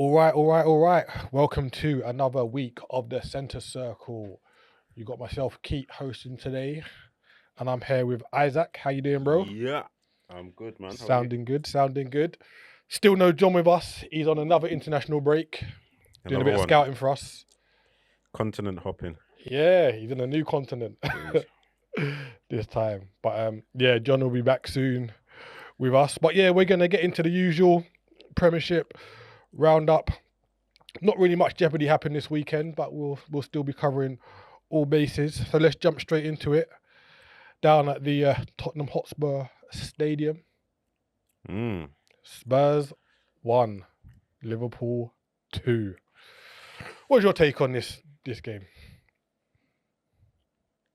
All right. Welcome to another week of the Centre Circle. You got myself, Keith, hosting today, and I'm here with Isaac. How you doing, bro? Yeah, I'm good, man. How are you? Sounding good. Still no John with us. He's on another international break, doing a Another bit of one. scouting for us. Continent hopping. Yeah, he's in a new continent Jeez. this time. But yeah, John will be back soon with us. But yeah, we're gonna get into the usual Premiership roundup. Not really much jeopardy happened this weekend, but we'll still be covering all bases. So let's jump straight into it. Down at the Tottenham Hotspur Stadium, Mm. Spurs 1, Liverpool 2. What's your take on this game?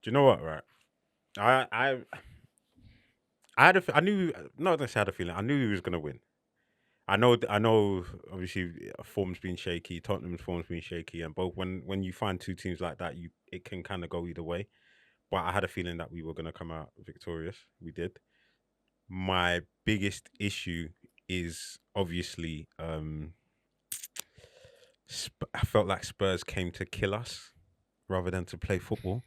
Do you know what? Right, I had I knew not that I had a feeling. I knew he was gonna win. I know. Obviously, form's been shaky. Tottenham's form's been shaky, and both when you find two teams like that, it can kind of go either way. But I had a feeling that we were gonna come out victorious. We did. My biggest issue is obviously I felt like Spurs came to kill us rather than to play football.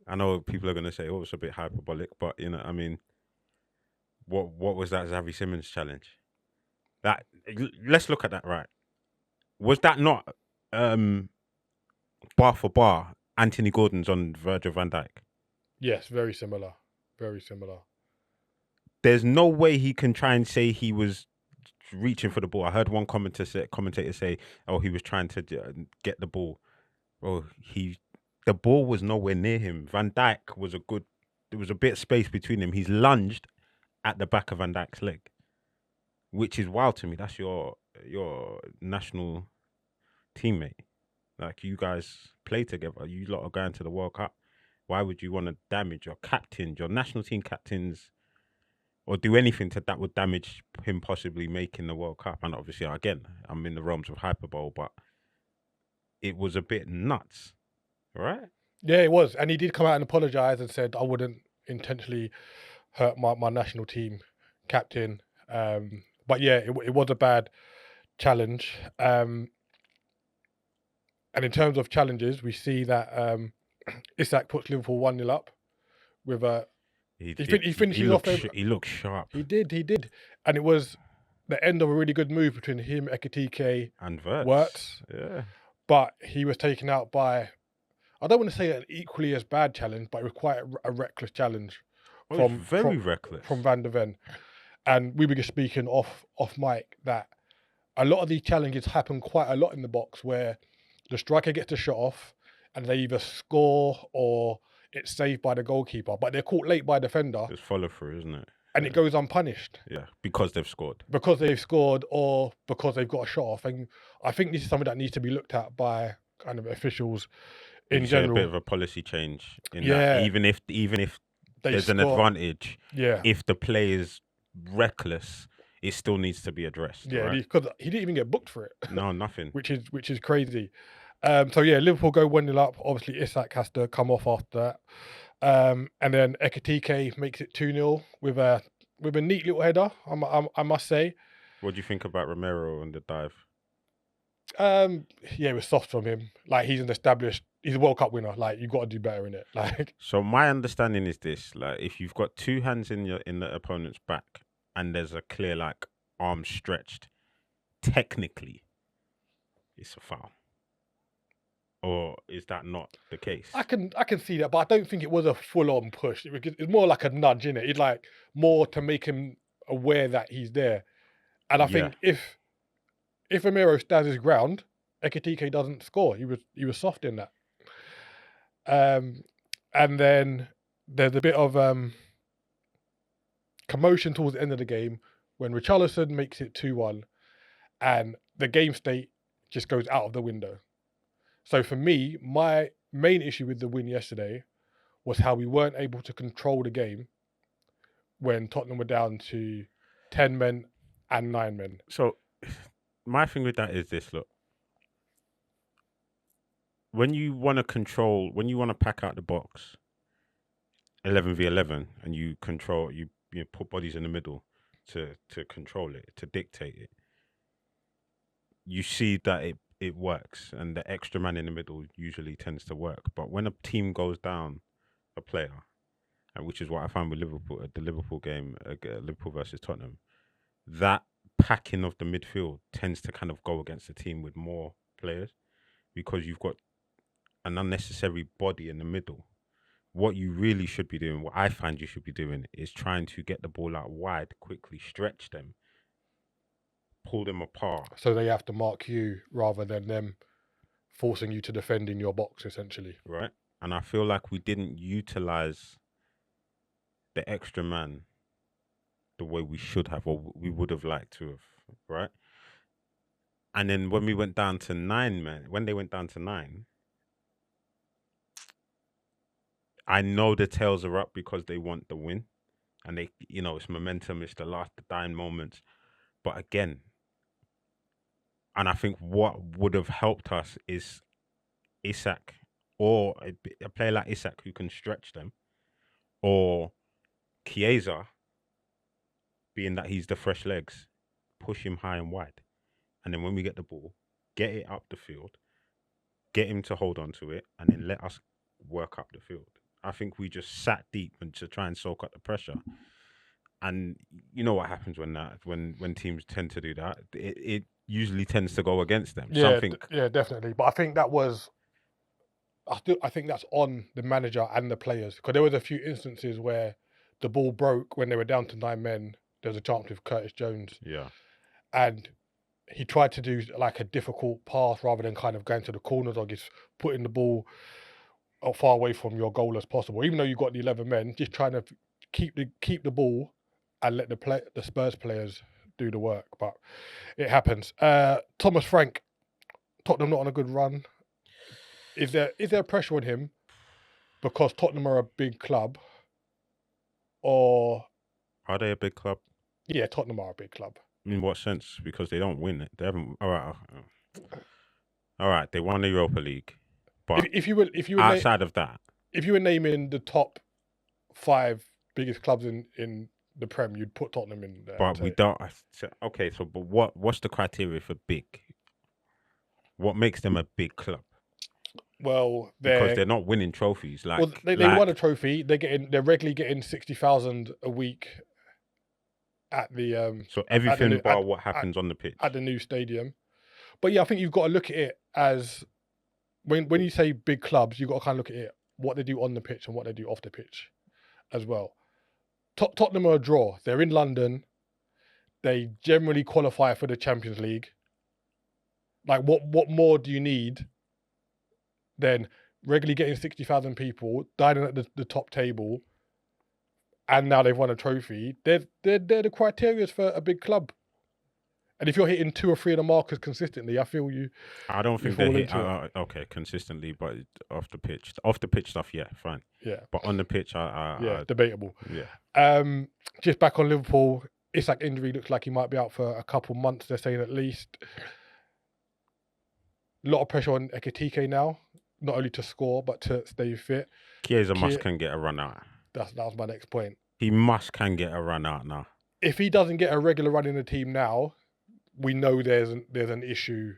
I know people are going to say, "Oh, it's a bit hyperbolic," but I mean, what was that Xavi Simmons challenge? Let's look at that. Right, was that not bar for bar Anthony Gordon's on Virgil van Dijk? Yes, very similar. Very similar. There's no way he can try and say he was reaching for the ball. I heard one commentator say, "Oh, he was trying to get the ball." Oh, the ball was nowhere near him. Van Dijk was there was a bit of space between them. He's lunged at the back of Van Dijk's leg, which is wild to me. That's your national teammate. Like, you guys play together. You lot are going to the World Cup. Why would you want to damage your captains, your national team captains, or do anything that would damage him possibly making the World Cup? And obviously, again, I'm in the realms of hyperbole, but it was a bit nuts, right? Yeah, it was. And he did come out and apologise and said, I wouldn't intentionally hurt my national team captain. But yeah, it was a bad challenge. And in terms of challenges, we see that Isak puts Liverpool 1-0 up with a. He finishes off. He looked sharp. He did. And it was the end of a really good move between him, Ekitike, And Wirtz. Yeah. But he was taken out by, I don't want to say an equally as bad challenge, but it was quite a reckless challenge Very reckless. from Van der Ven. And we were just speaking off mic that a lot of these challenges happen quite a lot in the box where the striker gets the shot off and they either score or it's saved by the goalkeeper, but they're caught late by a defender. It's follow through, isn't it? And it goes unpunished. Yeah, because they've scored. Because they've scored or because they've got a shot off. And I think this is something that needs to be looked at by kind of officials in general. A bit of a policy change in that. Even if there's an advantage, if the play is reckless, it still needs to be addressed. Yeah, right? because he didn't even get booked for it. No, nothing. which is crazy. So yeah, Liverpool go 1-0 up. Obviously, Isak has to come off after that. And then Ekitike makes it 2-0 with a neat little header, I must say. What do you think about Romero and the dive? Yeah, it was soft from him. Like, he's a World Cup winner. Like, you've got to do better in it. Like, so my understanding is this: like, if you've got two hands in the opponent's back and there's a clear arm stretched, technically, it's a foul. Or is that not the case? I can see that, but I don't think it was a full-on push. It's more like a nudge, innit? It's like more to make him aware that he's there. And I think if Romero stands his ground, Ekitike doesn't score. He was soft in that. And then there's a bit of commotion towards the end of the game when Richarlison makes it 2-1, and the game state just goes out of the window. So for me, my main issue with the win yesterday was how we weren't able to control the game when Tottenham were down to 10 men and 9 men. So my thing with that is this: look, when you want to pack out the box 11v11 and you control, you put bodies in the middle to control it, to dictate it. you see that it works, and the extra man in the middle usually tends to work. But when a team goes down a player, and which is what I found with Liverpool at the Liverpool game, Liverpool versus Tottenham, that packing of the midfield tends to kind of go against the team with more players because you've got an unnecessary body in the middle. What you really should be doing, what I find you should be doing, is trying to get the ball out wide, quickly stretch them, pull them apart. So they have to mark you rather than them forcing you to defend in your box, essentially. Right? And I feel like we didn't utilize the extra man the way we should have, or we would have liked to have, right? And then when we went down to 9 men, when they went down to 9, I know the tails are up because they want the win, and they, it's momentum, it's the dying moments. But again, and I think what would have helped us is Isak, or a player like Isak who can stretch them, or Chiesa, being that he's the fresh legs, push him high and wide. And then when we get the ball, get it up the field, get him to hold on to it, and then let us work up the field. I think we just sat deep and to try and soak up the pressure. And you know what happens when teams tend to do that? It usually tends to go against them. Yeah, yeah, definitely. But I think I think that's on the manager and the players, because there was a few instances where the ball broke when they were down to 9 men. There was a chance with Curtis Jones. Yeah. And he tried to do like a difficult pass rather than kind of going to the corners or just putting the ball as far away from your goal as possible. Even though you've got the 11 men, just trying to keep the ball and let the Spurs players do the work. But it happens. Thomas Frank, Tottenham not on a good run. Is there pressure on him because Tottenham are a big club, or are they a big club? Yeah, Tottenham are a big club. In what sense? Because they don't win it. They haven't. All right. They won the Europa League, but if you were outside of that, if you were naming the top 5 biggest clubs in the Prem, you'd put Tottenham in there. But we don't. Okay, so but what's the criteria for big? What makes them a big club? Well, because they're not winning trophies. They won a trophy. They're regularly getting 60,000 a week at the so everything bar what happens on the pitch at the new stadium. But yeah, I think you've got to look at it as when you say big clubs, you've got to kind of look at it what they do on the pitch and what they do off the pitch as well. Tottenham are a draw. They're in London. They generally qualify for the Champions League. Like what more do you need than regularly getting 60,000 people, dining at the top table, and now they've won a trophy? They're the criteria for a big club. And if you're hitting 2 or 3 of the markers consistently, I feel you. I don't think they hit consistently, but off the pitch stuff, yeah, fine. Yeah, but on the pitch, debatable. Yeah. Just back on Liverpool, Isak injury looks like he might be out for a couple months. They're saying at least. A lot of pressure on Ekitike now, not only to score but to stay fit. Chiesa can get a run out. That was my next point. He can get a run out now. If he doesn't get a regular run in the team now, we know there's an issue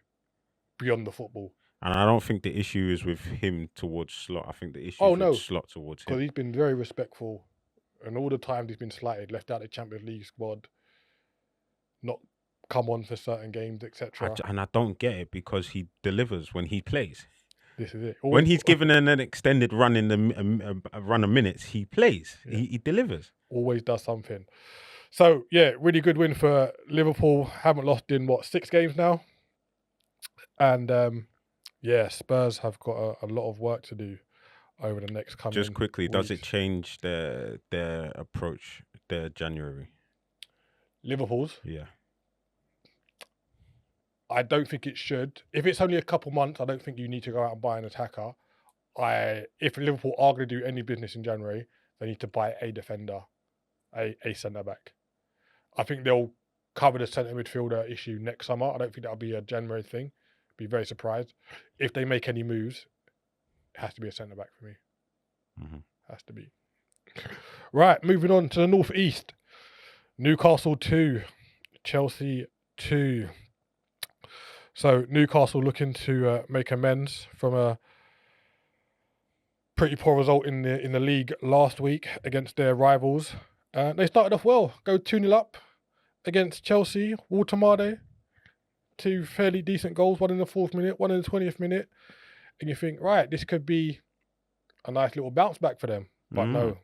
beyond the football. And I don't think the issue is with him towards Slot. I think the issue is with Slot towards him. Because he's been very respectful, and all the time he's been slighted, left out the Champions League squad, not come on for certain games, etc. And I don't get it because he delivers when he plays. This is it. When he's given an extended run in the run of minutes, he plays. Yeah. He delivers. Always does something. So yeah, really good win for Liverpool. Haven't lost in 6 games now, and Spurs have got a lot of work to do over the next coming. Just quickly, weeks. Does it change their approach? Their January. Liverpool's? Yeah. I don't think it should. If it's only a couple months, I don't think you need to go out and buy an attacker. If Liverpool are going to do any business in January, they need to buy a defender, a centre back. I think they'll cover the centre midfielder issue next summer. I don't think that'll be a January thing. Be very surprised if they make any moves. It has to be a centre back for me. Mm-hmm. Has to be. Right, moving on to the North East. Newcastle 2, Chelsea 2. So Newcastle looking to make amends from a pretty poor result in the league last week against their rivals. They started off well, go 2-0 up against Chelsea, Watermade, two fairly decent goals, one in the 4th minute, one in the 20th minute. And you think, right, this could be a nice little bounce back for them. But no,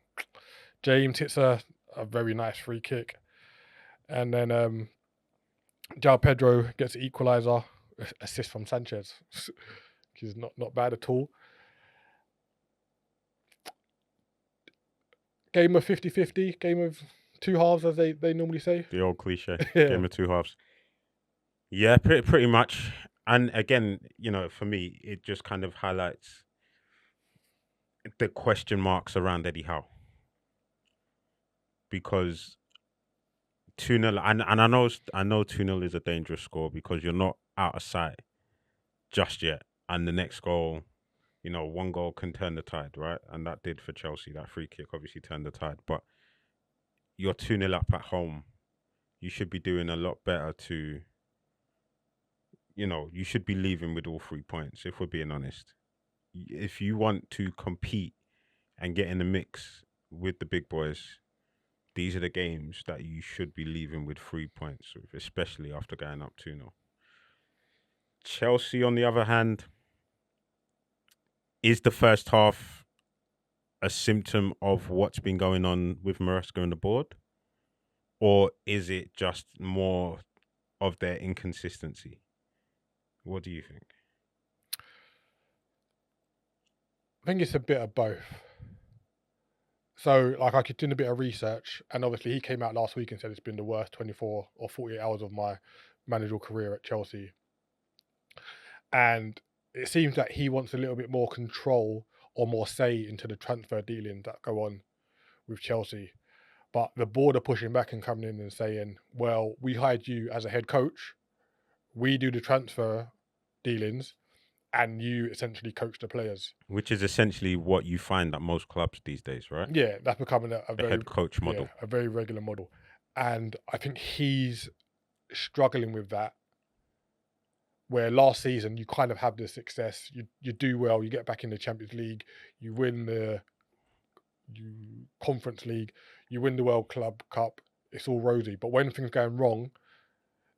James hits a very nice free kick. And then João Pedro gets the equaliser, assist from Sanchez, which is not bad at all. Game of 50-50, game of two halves, as they normally say. The old cliche, Yeah. game of two halves. Yeah, pretty much. And again, for me, it just kind of highlights the question marks around Eddie Howe. Because 2-0, and I know 2-0 is a dangerous score because you're not out of sight just yet. And the next goal, one goal can turn the tide, right? And that did for Chelsea. That free kick obviously turned the tide. But you're 2-0 up at home. You should be doing a lot better to, you should be leaving with all 3 points, if we're being honest. If you want to compete and get in the mix with the big boys, these are the games that you should be leaving with 3 points, especially after going up 2-0. Chelsea, on the other hand, is the first half a symptom of what's been going on with Maresca on the board? Or is it just more of their inconsistency? What do you think? I think it's a bit of both. So, I could do a bit of research, and obviously he came out last week and said it's been the worst 24 or 48 hours of my managerial career at Chelsea. And it seems that he wants a little bit more control or more say into the transfer dealings that go on with Chelsea. But the board are pushing back and coming in and saying, well, we hired you as a head coach, we do the transfer dealings, and you essentially coach the players. Which is essentially what you find at most clubs these days, right? Yeah, that's becoming a The very head coach model. a very regular model. And I think he's struggling with that, where last season you kind of have the success, you do well, you get back in the Champions League, you win the Conference League, you win the World Club Cup, it's all rosy. But when things are going wrong,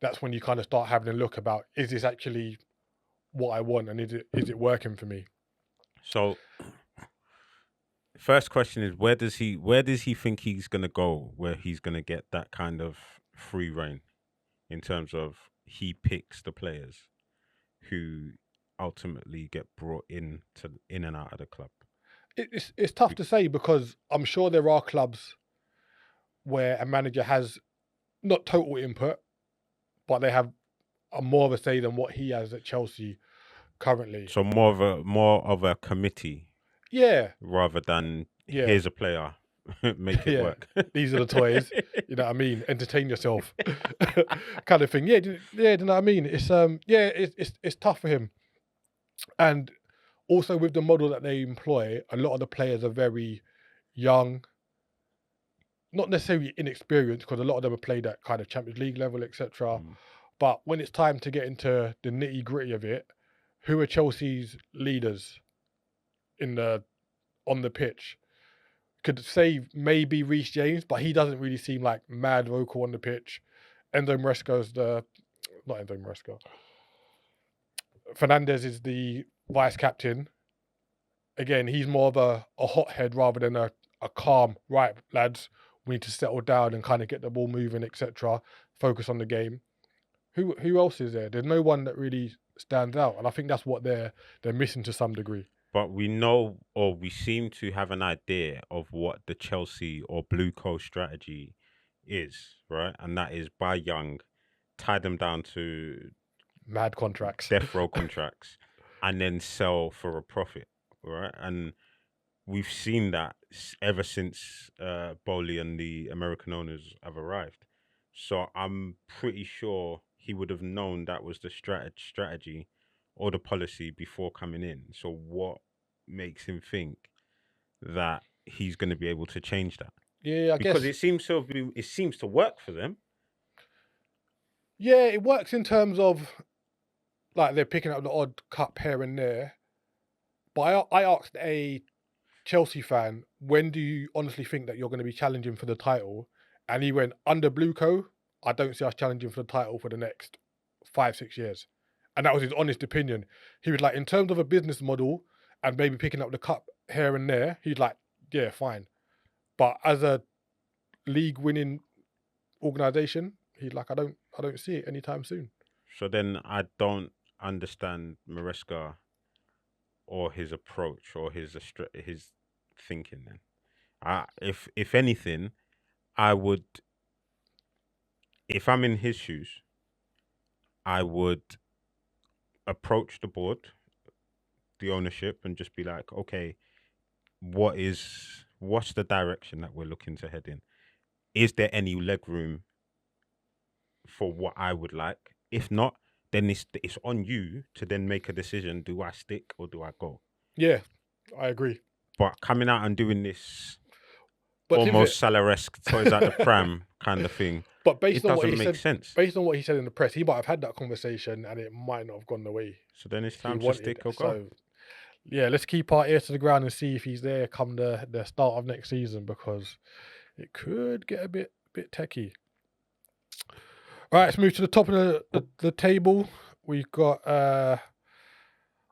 that's when you kind of start having a look about, is this actually what I want, and is it working for me? So, first question is, where does he think he's gonna go, where he's gonna get that kind of free reign in terms of he picks the players who ultimately get brought in and out of the club? It's tough to say, because I'm sure there are clubs where a manager has not total input, but they have more of a say than what he has at Chelsea currently. So more of a committee, Yeah, rather than yeah, here's a player, make it work. These are the toys. You know what I mean? Entertain yourself, kind of thing. Yeah, do you know what I mean? It's it's tough for him, and also with the model that they employ, a lot of the players are very young, not necessarily inexperienced, because a lot of them have played at kind of Champions League level, etc. But when it's time to get into the nitty gritty of it, who are Chelsea's leaders on the pitch? Could say maybe Reece James, but he doesn't really seem like mad vocal on the pitch. Enzo Maresca's not Enzo Maresca. Fernandez is the vice captain. Again, he's more of a hothead rather than a calm, right, lads, we need to settle down and kind of get the ball moving, etc. Focus on the game. Who else is there? There's no one that really stands out, and I think that's what they're missing to some degree. But we know, or we seem to have an idea of what the Chelsea or Blue Coast strategy is, right? And that is buy young, tie them down to Mad contracts, death row contracts, and then sell for a profit, right? And we've seen that ever since Bowley and the American owners have arrived. So I'm pretty sure he would have known that was the strategy or the policy before coming in. So what makes him think that he's going to be able to change that? Yeah, I guess Because it seems to work for them. Yeah, it works in terms of like they're picking up the odd cup here and there. But I asked a Chelsea fan, when do you honestly think that you're going to be challenging for the title? And he went, under Blueco, I don't see us challenging for the title for the next 5-6 years. And that was his honest opinion. He was like, in terms of a business model and maybe picking up the cup here and there, he's like, yeah, fine. But as a league winning organization, he's like, I don't see it anytime soon. So then I don't understand Maresca or his approach or his thinking. Then, if anything, I would, if I'm in his shoes, I would approach the board, the ownership, and just be like, okay, what's the direction that we're looking to head in? Is there any leg room for what I would like? If not, then it's on you to then make a decision. Do I stick or do I go? Yeah, I agree. But coming out and doing this But almost Salah-esque toys out the pram kind of thing, But it based on what doesn't he make said, sense. based on what he said in the press, he might have had that conversation and it might not have gone the way So then it's he time to wanted. stick or go. So yeah, let's keep our ears to the ground and see if he's there come the start of next season, because it could get a bit techie. All right, let's move to the top of the table. We've got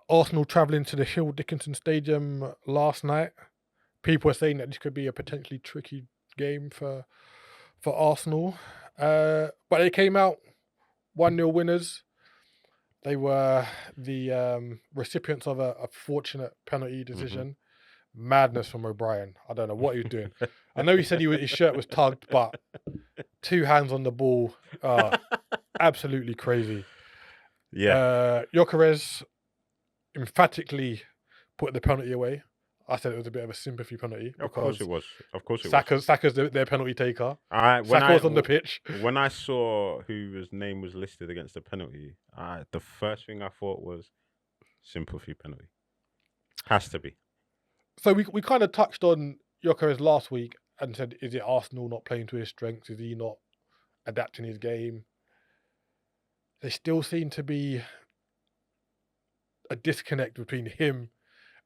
Arsenal travelling to the Hill Dickinson Stadium last night. People are saying that this could be a potentially tricky game for Arsenal. But they came out 1-0 winners. They were the recipients of a fortunate penalty decision. Madness from O'Brien. I don't know what he was doing. I know he said his shirt was tugged, but 2 hands on the ball. Absolutely crazy. Yeah. Gyökeres emphatically put the penalty away. I said it was a bit of a sympathy penalty. Of course it was. Of course it was. Saka's their penalty taker. When Saka was on the pitch. When I saw whose name was listed against the penalty, the first thing I thought was sympathy penalty. Has to be. So we kind of touched on Gyökeres last week and said, is it Arsenal not playing to his strengths? Is he not adapting his game? There still seem to be a disconnect between him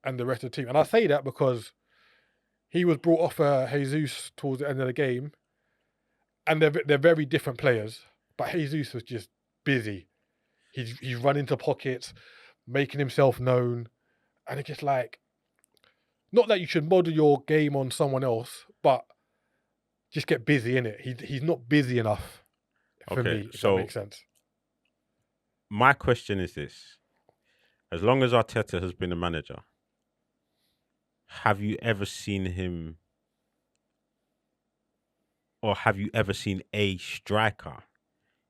and the rest of the team. And I say that because he was brought off Jesus towards the end of the game, and they're very different players. But Jesus was just busy. He's run into pockets, making himself known, and it's just like, not that you should model your game on someone else, but just get busy in it. He's not busy enough for me. If that makes sense. My question is this: as long as Arteta has been a manager, have you ever seen him, or have you ever seen a striker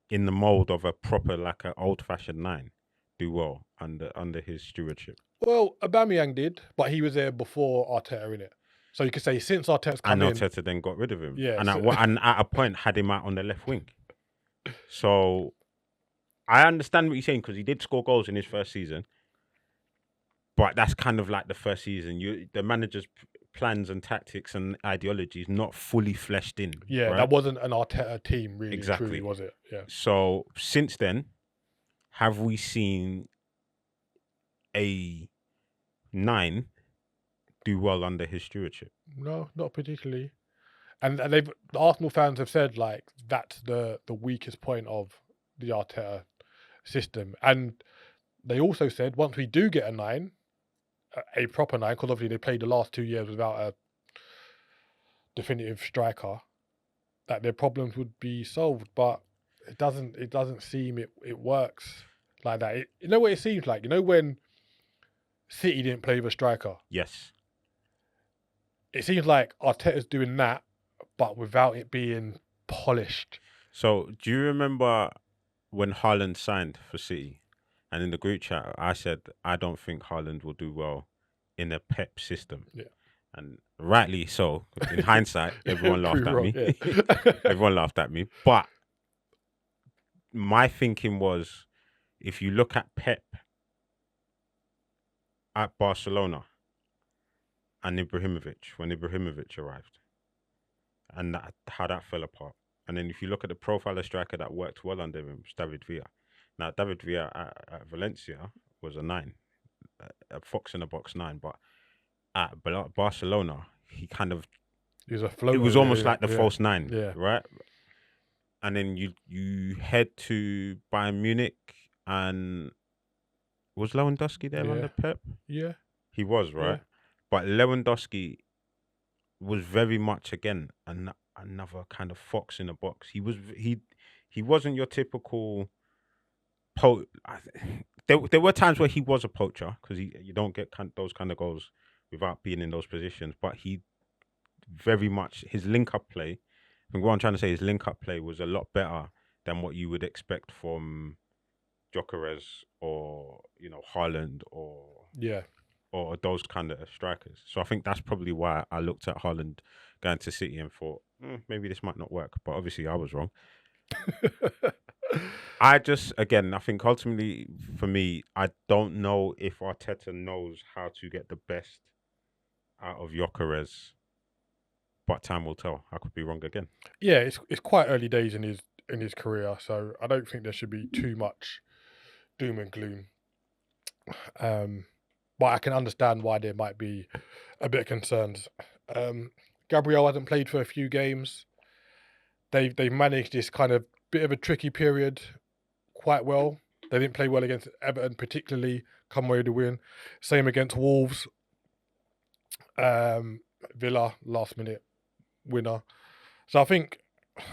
in the mold of a proper, like an old-fashioned 9, do well under his stewardship? Well, Aubameyang did, but he was there before Arteta in it. So you could say since Arteta's come in, Arteta then got rid of him. Yeah, and at a point had him out on the left wing. So I understand what you're saying, because he did score goals in his first season. But that's kind of like the first season. The manager's plans and tactics and ideologies not fully fleshed in. Yeah, right? that wasn't an Arteta team, really. Exactly. Truly, was it? Yeah. So since then, have we seen a 9 do well under his stewardship? No, not particularly. And the Arsenal fans have said, like, that's the weakest point of the Arteta system. And they also said, once we do get a 9, a proper 9, because obviously they played the last 2 years without a definitive striker, that their problems would be solved. But it doesn't seem it works like that. You know what it seems like? You know when City didn't play with a striker? Yes. It seems like Arteta's doing that, but without it being polished. So do you remember when Haaland signed for City? And in the group chat, I said, I don't think Haaland will do well in a Pep system. Yeah. And rightly so. In hindsight, everyone laughed at me. Yeah. Everyone laughed at me. But my thinking was, if you look at Pep at Barcelona and Ibrahimovic, when Ibrahimovic arrived, and how that fell apart. And then if you look at the profile of striker that worked well under him, David Villa. Now, David Villa at Valencia was a 9, a fox in the box 9, but at Barcelona, he kind of, He was a it floater, was almost really. like the false 9, Yeah. right? And then you head to Bayern Munich, and was Lewandowski there under Pep? Yeah. He was, Yeah. right? But Lewandowski was very much, again, another kind of fox in the box. He wasn't your typical there were times where he was a poacher, because you don't get those kind of goals without being in those positions. But he very much, his link up play. I think what I'm trying to say, his link up play was a lot better than what you would expect from Gyökeres or Haaland Yeah. or those kind of strikers. So I think that's probably why I looked at Haaland going to City and thought, maybe this might not work. But obviously I was wrong. I think ultimately for me, I don't know if Arteta knows how to get the best out of Gyökeres, but time will tell. I could be wrong again. Yeah, it's quite early days in his career, so I don't think there should be too much doom and gloom. But I can understand why there might be a bit of concerns. Gabriel hasn't played for a few games. They've managed this kind of bit of a tricky period quite well. They didn't play well against Everton, particularly, come away with the win. Same against Wolves. Villa, last minute winner. So I think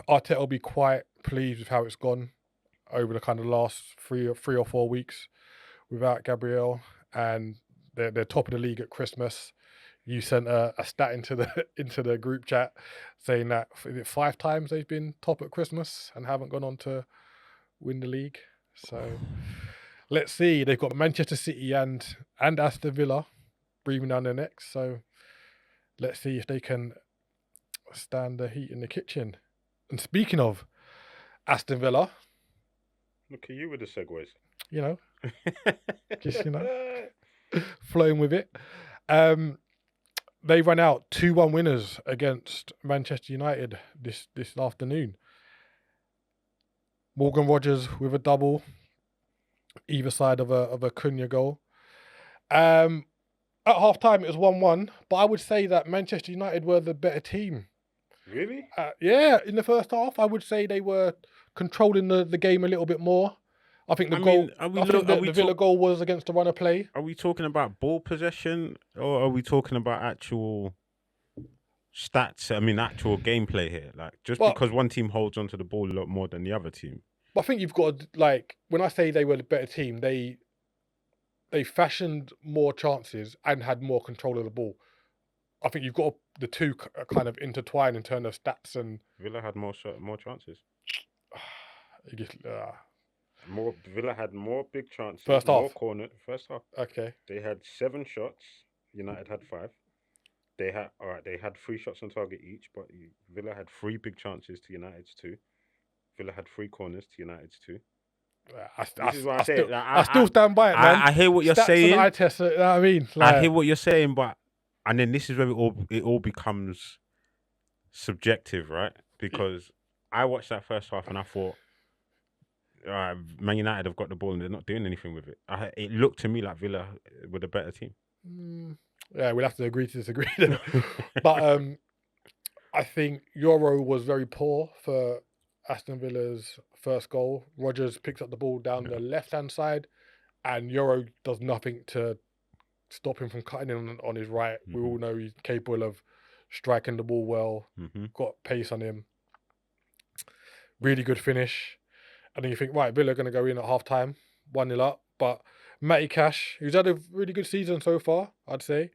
Arteta will be quite pleased with how it's gone over the kind of last three or 4 weeks without Gabriel, and they're top of the league at Christmas. You sent a stat into the group chat saying that is it 5 times they've been top at Christmas and haven't gone on to win the league. So let's see. They've got Manchester City and Aston Villa breathing down their necks. So let's see if they can stand the heat in the kitchen. And speaking of Aston Villa, look at you with the segues. Just flowing with it. They ran out 2-1 winners against Manchester United this afternoon. Morgan Rogers with a double, either side of a Cunha goal. At half time, it was 1-1, but I would say that Manchester United were the better team. Really? Yeah, in the first half, I would say they were controlling the game a little bit more. I think the Villa goal was against the run of play. Are we talking about ball possession, or are we talking about actual stats? I mean, actual gameplay here. Like, because one team holds onto the ball a lot more than the other team. But I think you've got when I say they were the better team, they fashioned more chances and had more control of the ball. I think you've got the two kind of intertwined in terms of stats and. Villa had more chances. Villa had more big chances. First half. First half. Okay. They had 7 shots. United had 5. They had 3 shots on target each, but Villa had 3 big chances to United's 2. Villa had 3 corners to United's 2. I still stand by it, man. I hear what you're saying. And eye test, you know what I mean? I hear what you're saying, and then this is where it all becomes subjective, right? Because I watched that first half and I thought, Man United have got the ball and they're not doing anything with it. It looked to me like Villa were the better team. Yeah, we'll have to agree to disagree. But I think Euro was very poor for Aston Villa's first goal. Rogers picks up the ball down the left-hand side, and Euro does nothing to stop him from cutting in on his right. We all know he's capable of striking the ball well, got pace on him. Really good finish. And then you think, right, Villa are going to go in at half-time, 1-0 up. But Matty Cash, who's had a really good season so far, I'd say,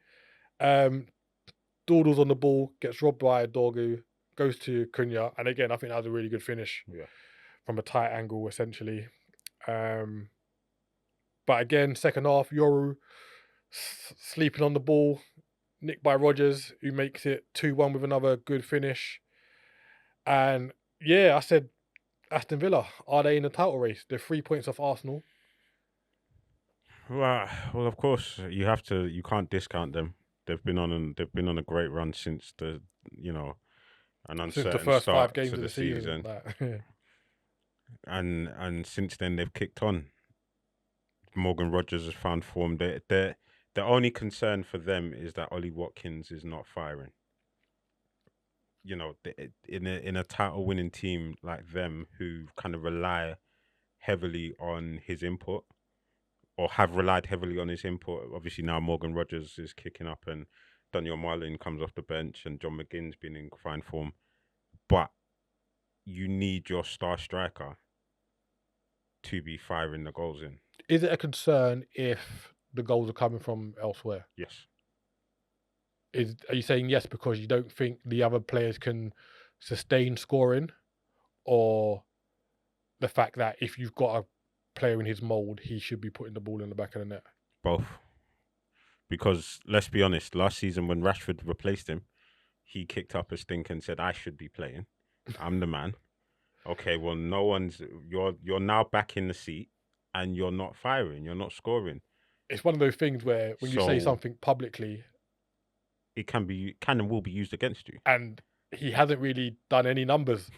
dawdles on the ball, gets robbed by Dorgu, goes to Cunha. And again, I think that was a really good finish from a tight angle, essentially. But again, second half, Yoru sleeping on the ball, nicked by Rogers, who makes it 2-1 with another good finish. And yeah, I said, Aston Villa, are they in the title race? They're 3 points off Arsenal. Well, of course you have to. You can't discount them. They've been on a great run since an uncertain since the first start 5 games to of the season. and since then they've kicked on. Morgan Rogers has found form. The only concern for them is that Ollie Watkins is not firing. You know, in a title winning team like them who kind of rely heavily on his input or have relied heavily on his input. Obviously now Morgan Rogers is kicking up and Daniel Marlin comes off the bench and John McGinn's been in fine form. But you need your star striker to be firing the goals in. Is it a concern if the goals are coming from elsewhere? Yes. Are you saying yes because you don't think the other players can sustain scoring, or the fact that if you've got a player in his mould, he should be putting the ball in the back of the net? Both. Because let's be honest, last season when Rashford replaced him, he kicked up a stink and said, "I should be playing. I'm the man." Okay, well, no one's. You're now back in the seat, and you're not firing. You're not scoring. It's one of those things where when you say something publicly, it can and will be used against you. And he hasn't really done any numbers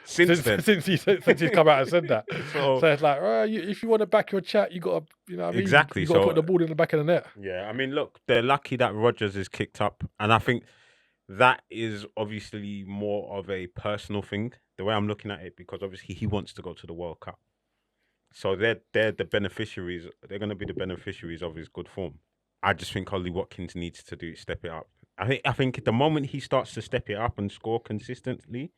since he's come out and said that. So it's like, if you want to back your chat, you got to, you know what I mean? Exactly. You got to put the ball in the back of the net. Yeah, I mean, look, they're lucky that Rodgers is kicked up, and I think that is obviously more of a personal thing, the way I'm looking at it, because obviously he wants to go to the World Cup. So they're the beneficiaries. They're going to be the beneficiaries of his good form. I just think Ollie Watkins needs to step it up. I think the moment he starts to step it up and score consistently,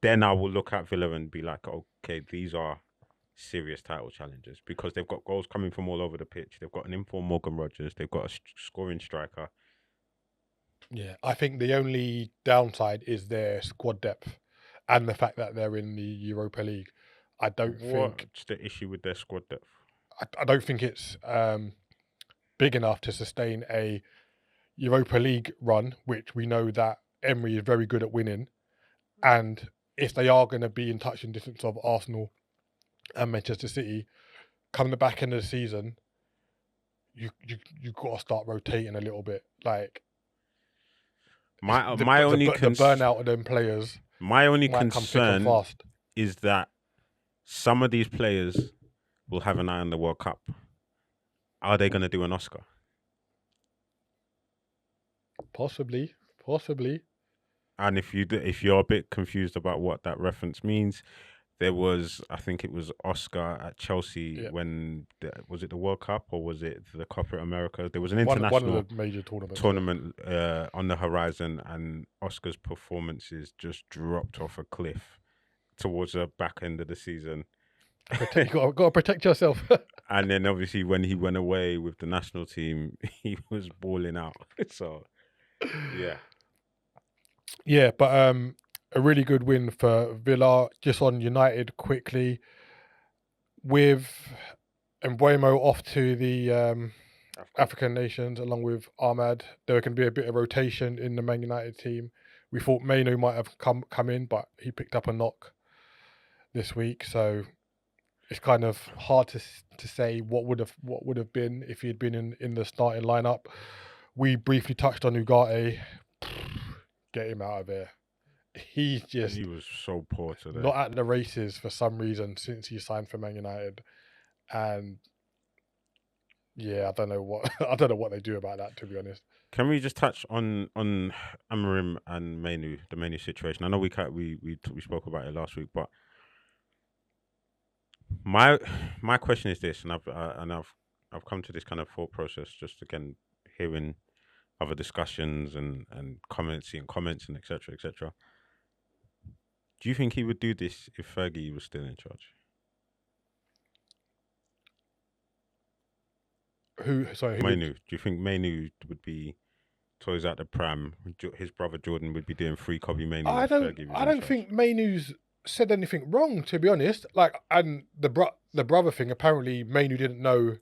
then I will look at Villa and be like, okay, these are serious title challenges because they've got goals coming from all over the pitch. They've got an informed Morgan Rogers. They've got a scoring striker. Yeah, I think the only downside is their squad depth and the fact that they're in the Europa League. I don't think... What's the issue with their squad depth? I don't think it's big enough to sustain a Europa League run, which we know that Emery is very good at winning. And if they are going to be in touching distance of Arsenal and Manchester City, come the back end of the season, you got to start rotating a little bit. Like the burnout of them players. My only concern is that some of these players will have an eye on the World Cup. Are they going to do an Oscar? Possibly. And if you're a bit confused about what that reference means, there was, I think it was Oscar at Chelsea when was it the World Cup or was it the Copa America? There was an international one of the major tournament on the horizon, and Oscar's performances just dropped off a cliff towards the back end of the season. You got to protect yourself. And then obviously when he went away with the national team, he was balling out. So yeah, but a really good win for Villa. Just on United quickly, with Mbuemo off to the African nations along with Ahmad, there can be a bit of rotation in the Man United team. We thought Mainu might have come in, but he picked up a knock this week, so it's kind of hard to say what would have been if he had been in the starting lineup. We briefly touched on Ugarte. Get him out of here. He was so poor today. Not at the races for some reason since he signed for Man United, and yeah, I don't know what they do about that, to be honest. Can we just touch on Amorim and Mainu, the Mainu situation? I know we spoke about it last week, but my question is this, and I've come to this kind of thought process just again hearing other discussions and seeing comments and etc. Do you think he would do this if Fergie was still in charge? Mainu. Do you think Mainu would be toys out the pram? His brother Jordan would be doing free copy Mainu. I don't think Mainu's said anything wrong, to be honest. Like, and the brother thing, apparently Mainu didn't know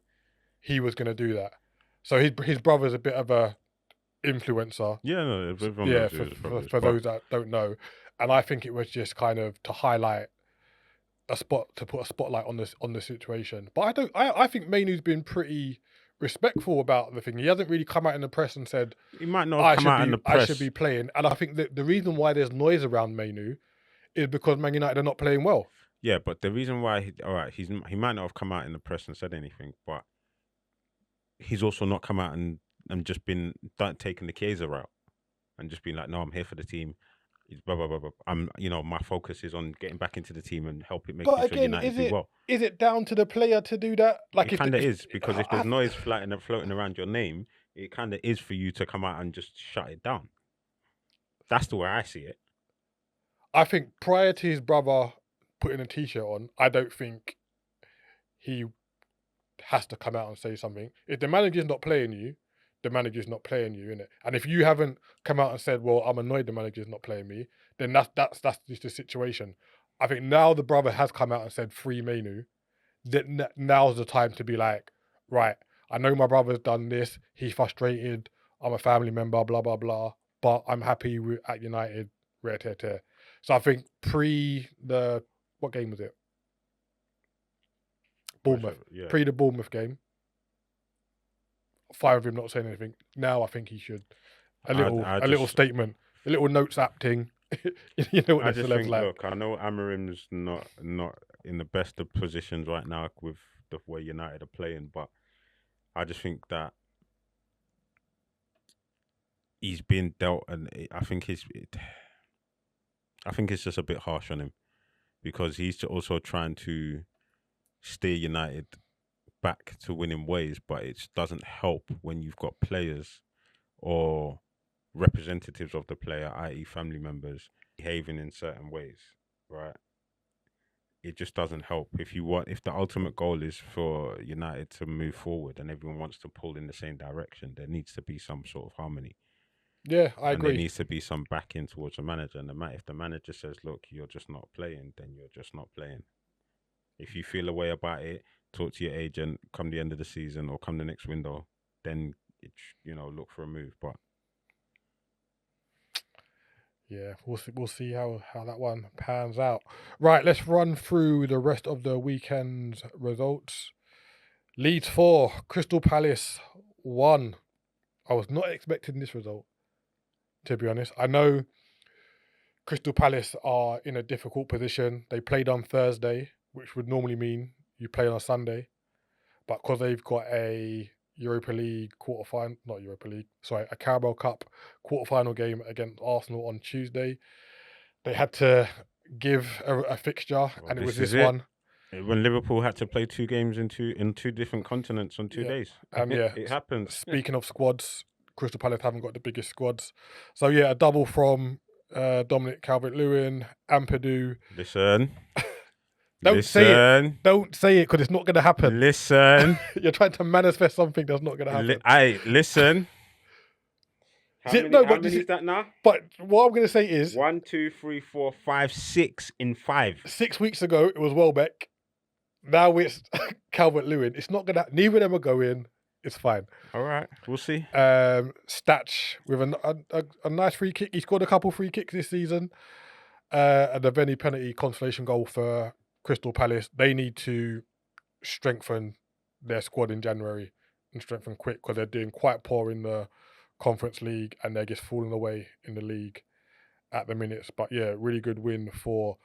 he was going to do that. So his brother's a bit of a influencer. Yeah, no, for those that don't know. And I think it was just kind of to highlight to put a spotlight on the situation. But I think Mainu's been pretty respectful about the thing. He hasn't really come out in the press and said he might not have come out in the press. I should be playing. And I think that the reason why there's noise around Mainu is because Man United are not playing well. Yeah, but the reason why, all right, he might not have come out in the press and said anything, but he's also not come out and just been taking the Chiesa route and just been like, no, I'm here for the team. Blah blah blah blah. My focus is on getting back into the team and But making sure again, United is do it well. is it down to the player to do that? Like It if, the, kind of if is, because if there's noise floating around your name, it kind of is for you to come out and just shut it down. That's the way I see it. I think prior to his brother putting a t-shirt on, I don't think he has to come out and say something. If the manager's not playing you, the manager's not playing you, innit? And if you haven't come out and said, "Well, I'm annoyed the manager's not playing me," then that's just the situation. I think now the brother has come out and said free Menu. That now's the time to be like, right, I know my brother's done this. He's frustrated. I'm a family member. Blah blah blah. But I'm happy at United. Rare tear tear. So I think what game was it? Bournemouth. Yeah. Pre the Bournemouth game. Fine with him not saying anything. Now I think he should. A little statement, a little notes app thing. You know what I the just celebs think, like. look, I know Amarim's not in the best of positions right now with the way United are playing, but I just think that he's been dealt, and I think it's just a bit harsh on him because he's also trying to steer United back to winning ways, but it doesn't help when you've got players or representatives of the player, i.e., family members, behaving in certain ways, right? It just doesn't help. If the ultimate goal is for United to move forward and everyone wants to pull in the same direction, there needs to be some sort of harmony. Yeah, I And there agree. needs to be some backing towards the manager. And if the manager says, look, you're just not playing, then you're just not playing. If you feel a way about it, talk to your agent come the end of the season or come the next window, then look for a move. But Yeah, we'll see how that one pans out. Right, let's run through the rest of the weekend's results. Leeds 4, Crystal Palace 1. I was not expecting this result, to be honest. I know Crystal Palace are in a difficult position. They played on Thursday, which would normally mean you play on a Sunday. But because they've got a Europa League quarterfinal, not Europa League, sorry, a Carabao Cup quarterfinal game against Arsenal on Tuesday, they had to give a fixture, and it was this one. When Liverpool had to play two games in two different continents on 2 days. Yeah. It happens. Speaking of squads, Crystal Palace haven't got the biggest squads. So yeah, a double from Dominic Calvert-Lewin, Ampadu. Listen. Don't say it. Don't say it because it's not going to happen. Listen. You're trying to manifest something that's not going to happen. Listen. How many is that now? But what I'm going to say is 1, 2, 3, 4, 5, 6 in 5. 6 weeks ago it was Welbeck. Now it's Calvert-Lewin. It's not going to. Neither of them are going. It's fine. All right, we'll see. Statch with a nice free kick. He scored a couple free kicks this season. And a Venny penalty consolation goal for Crystal Palace. They need to strengthen their squad in January and strengthen quick because they're doing quite poor in the Conference League and they're just falling away in the league at the minutes. But yeah, really good win for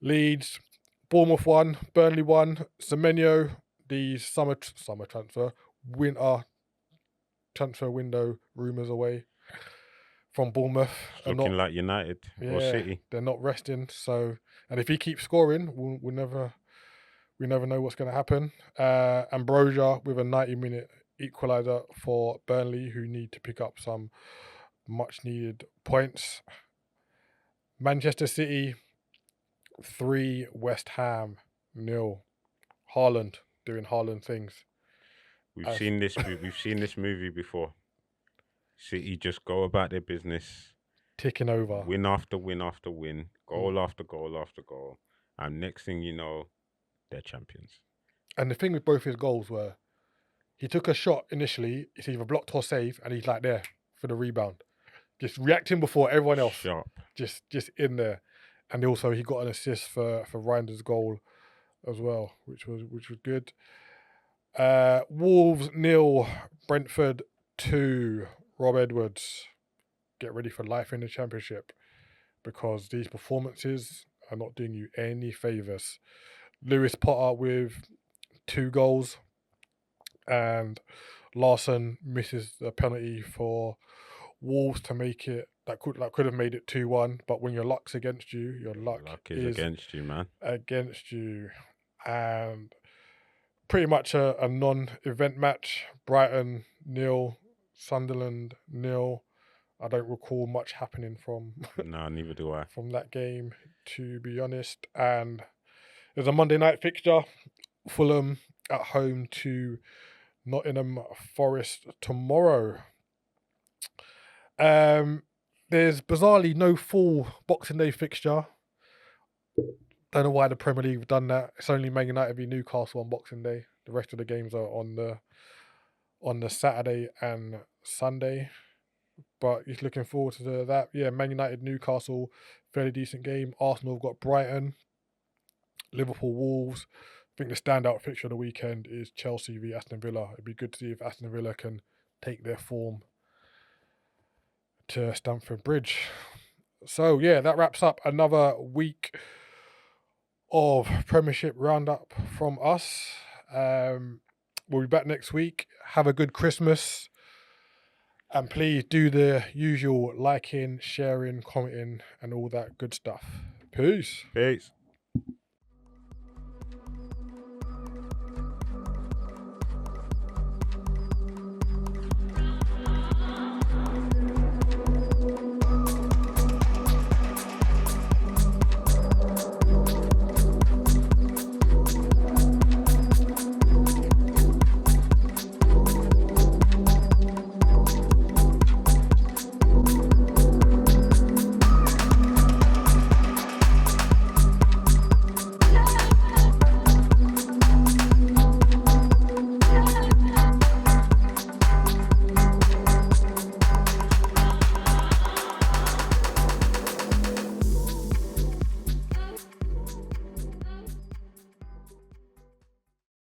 Leeds. Bournemouth 1, Burnley 1. Semenyo, the summer transfer, winter transfer window rumours away from Bournemouth. It's looking like United or City. They're not resting. So, and if he keeps scoring, we never know what's going to happen. Ambrosia with a 90-minute equaliser for Burnley, who need to pick up some much-needed points. Manchester City 3, West Ham 0. Haaland doing Haaland things. We've seen this movie before. City just go about their business, ticking over, win after win after win, goal after goal after goal, and next thing you know, they're champions. And the thing with both his goals were, he took a shot initially, it's either blocked or saved, and he's like there for the rebound, just reacting before everyone else. Sharp. Just in there, and also he got an assist for Reinder's goal as well, which was good. Wolves 0, Brentford 2. Rob Edwards, get ready for life in the Championship because these performances are not doing you any favours. Lewis Potter with 2 goals, and Larson misses the penalty for Wolves to make it. That could have made it 2-1. But when your luck's against you, your luck is against you, man. against you. And pretty much a non-event match. Brighton 0, Sunderland 0. I don't recall much happening from No, neither do I. from that game, to be honest. And there's a Monday night fixture. Fulham at home to Nottingham Forest tomorrow. There's bizarrely no full Boxing Day fixture. Don't know why the Premier League have done that. It's only Man United v Newcastle on Boxing Day. The rest of the games are on the Saturday and Sunday. But he's looking forward to that. Yeah, Man United, Newcastle, fairly decent game. Arsenal have got Brighton, Liverpool, Wolves. I think the standout fixture of the weekend is Chelsea v Aston Villa. It'd be good to see if Aston Villa can take their form to Stamford Bridge. So yeah, that wraps up another week of Premiership roundup from us. We'll be back next week. Have a good Christmas. And please do the usual liking, sharing, commenting, and all that good stuff. Peace. Peace.